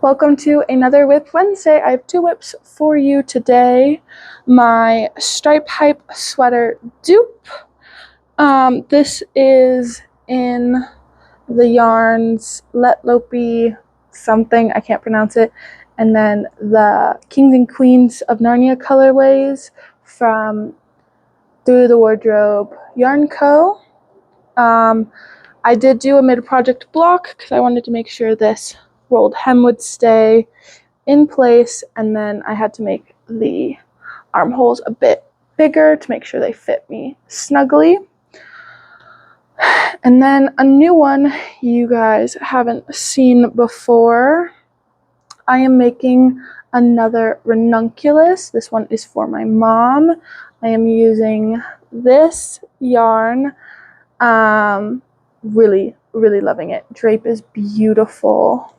Welcome to another Whip Wednesday. I have two whips for you today. My Stripe Hype sweater dupe. This is in the yarns Let Lopi something, I can't pronounce it, and then the Kings and Queens of Narnia colorways from Through the Wardrobe Yarn Co. I did do a mid-project block because I wanted to make sure this rolled hem would stay in place, and then I had to make the armholes a bit bigger to make sure they fit me snugly. And then a new one you guys haven't seen before. I am making another ranunculus. This one is for my mom. I am using this yarn. Really loving it. Drape is beautiful.